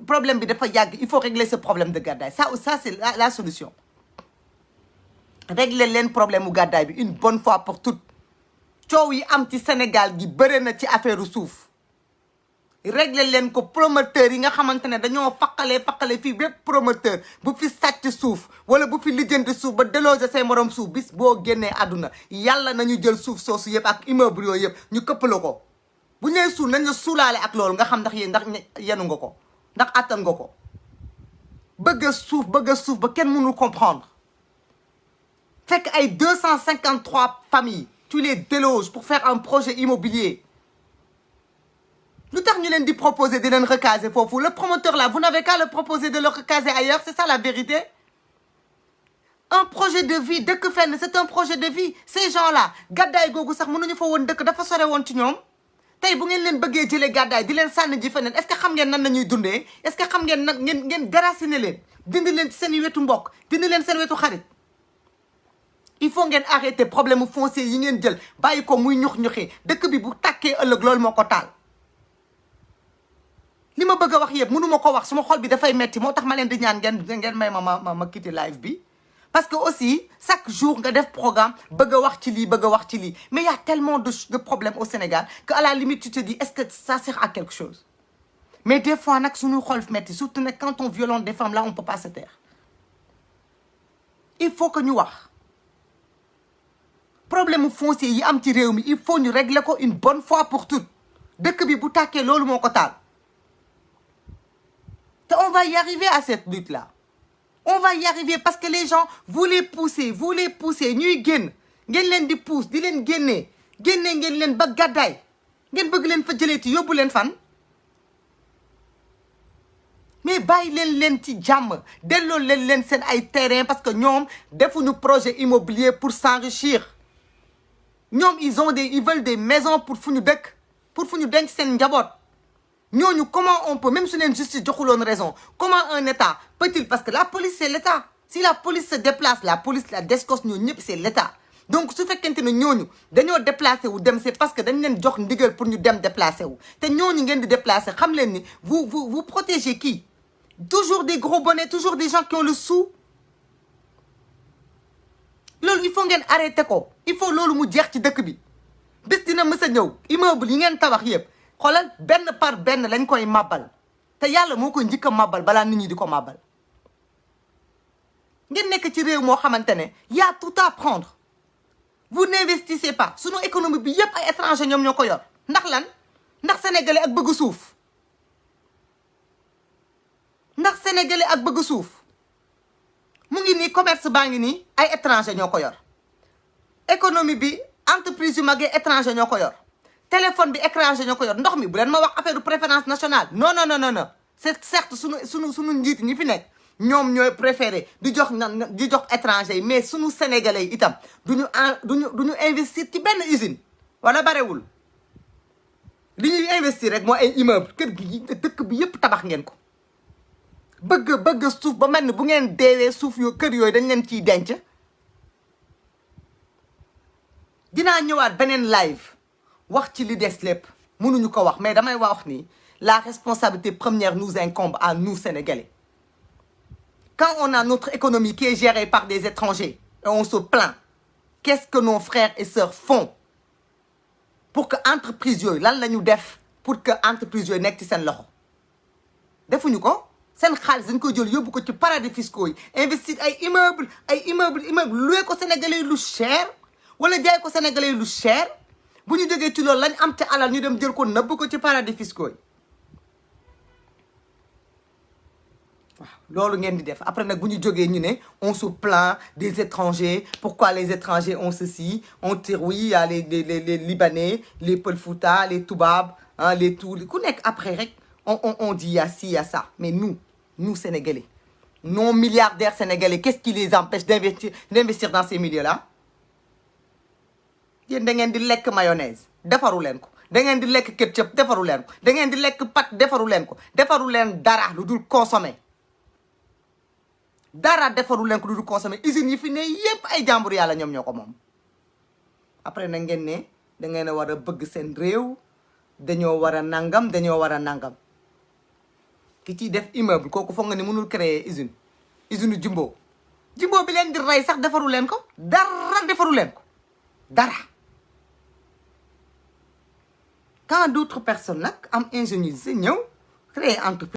problème bi dafa yàgg il faut régler ce problème de Gadaye ça c'est la solution régler leen problème mu Gadaye bi une bonne fois pour toutes coow yi am ci Sénégal gi bëre na ci affaire suuf régler leen ko promoteur yi nga xamante ne dañoo faqale fii bépp promoteur bu fi sàcc suuf wala bu fi lijjanti suuf ba déloger say morom suuf bis boo génnee àdduna yàlla nañu jël suuf soosu yëpp ak immeuble yooyu yëpp ñu këppale ko bu ñu lay suul nañ la suulaale ak loolu nga xam ndax yéen ndax yenu nga ko ndax attan nga ko bëgg a suuf ba kenn mënul comprendre fekk ay 253 familles tu les déloges pour faire un projet immobilier lu tax ñu leen di proposer di leen recaser foofu le promoteur là vous n'avez qu'à le proposer de le recaser ailleurs c'est ça la vérité un projet de vie dëkk fenn c'est un projet de vie ces gens là gàddaay googu sax mënuñu fa woon dëkk dafa sore woon ci ñoom tey bu ngeen leen bëggee jëlee gàddaay di leen sànni ji feneen est-ce que xam ngeen nan nañuy dundee est-ce que xam ngeen nag ngeen déraciner leen dindi leen ci seen wetu mbokk dindi leen seen wetu xarit il faut ngeen arrêter problème foncier yi ngeen jël bàyyi ko muy ñux-ñuxi dëkk bi bu tàkkee ëllëg loolu moo ko taal li ma bëgg a wax yëpp mënu ma ko wax suma xol bi dafay metti moo tax ma leen di ñaan ngeen may ma quitter live bi parce que aussi chaque jour nga def programme bëgg a wax ci lii mais il y a tellement de problèmes au Sénégal que à la limite tu te dis est-ce que ça sert à quelque chose mais des fois nag suñu xol metti surtout nag quand on violente des femmes là on peut pas se taire il faut que ñu wax problème foncier yi am ci réew mi il faut ñu régler ko une bonne fois pour toutes dëkk bi bu tàkkee loolu moo ko taal te on va y arriver à cette lutte là on va y arriver parce que les gens vous les poussez ñuy génn ngeen leen di pousse di leen génnee ngeen leen ba gàddaay ngeen bëgg leen fa jëleeti yóbbu leen fan mais bàyyi leen ci jàmm delloo leen seen ay terrain parce que ñoom defuñu projet immobilier pour s'enrichir ñoom ils veulent des maisons pour fu ñu dëkk pour fu ñu denc seen njaboot ñooñu comment on peut même su leen justice joxuloon raison comment un état peut-il parce que la police c'est l'état si la police se déplace la police la DSCOS ñooñu ñëpp c'est l'état donc su fekkente ne ñooñu dañoo déplacé wu dem c'est parce que dañ leen jox ndigal pour ñu dem déplacé wu te ñooñu ngeen di déplacé xam leen ni vous protégez qui toujours des gros bonnets toujours des gens qui ont le sou loolu il faut ngeen arrêté ko il faut loolu mu jeex ci dëkk bi bés dina mës a ñëw immeuble yi ngeen tabax yëpp xoolal benn par benn lañ koy màbbal te yàlla moo koy njëkk a màbbal balaa nit ñi di ko màbbal ngeen nekk ci réew moo xamante ne y a tout à prendre vous n'investissez pas sunu économie bi yëpp ay étranger ñoom ñoo ko yor ndax lan ndax sénégalais ak bëgg suuf mu ngi nii commerce baa ngi nii ay étranger ñoo ko yor économie bi entreprise yu mag yi étranger ñoo ko yor téléphone bi étranger ñoo ko yor ndox mi bu leen ma wax affaire de préférence nationale non c'est certes sunu njiit ñi fi nekk ñoom ñooy préféré di jox étranger yi mais sunu sénégalais yi itam duñu investir ci benn usine wala barewul li ñuy investir rek moo ay immeuble kër gi dëkk bi yëpp tabax ngeen ko bëgg suuf ba mel ni bu ngeen deewee suuf yoo kër yooyu dañ leen ciy denc dinaa ñëwaat beneen live wax ci li des lépp mënuñu ko wax mais damay wax ni la responsabilité première nous incombe à nous Sénégalais quand on a notre économie qui est gérée par des étrangers et on se plaint qu'est-ce que nos frères et sœurs font pour que entreprise yooyu lan la ñu def pour que entreprise yooyu nekk ci seen loxo defuñu ko seen xaalis dañ koy jël yóbbu ko ci paradis fiscaux yi investir ay immeuble loué ko Sénégalais lu cher wala jaay ko Sénégalais lu cher bu ñu jógee ci loolu lañ am te alal ñu dem jël ko nëbb ko ci paradis fiscaux yi waaw loolu ngeen di def après nag bu ñu jógee ñu ne on se plaint des étrangers pourquoi les étrangers ont ceci on tire oui il y a les Libanais les Pël Fouta les Toubab les tout ku nekk après rek on dit il y a ci il y a ça mais nous Sénégalais non milliardaires sénégalais qu'est-ce qui les empêche d'investir dans ces milieux-là yéen da ngeen di lekk mayonnaise defaru leen ko da ngeen di lekk ketchup defaru leen ko da ngeen di lekk pâte defaru leen ko defaru leen dara lu dul consommer usines yi fi ne yépp ay jàmbur yàlla ñoom ñoo ko moom après na ngeen ne da ngeen a war a bëgg seen réew dañoo war a nangam ki ciy def immeuble kooku foog nga ni mënul créer usine jumbo bi leen di rey sax defaru leen ko dara defaru leen ko dara quand d'autres personnes nag am ingéniosité ñëw créer entreprise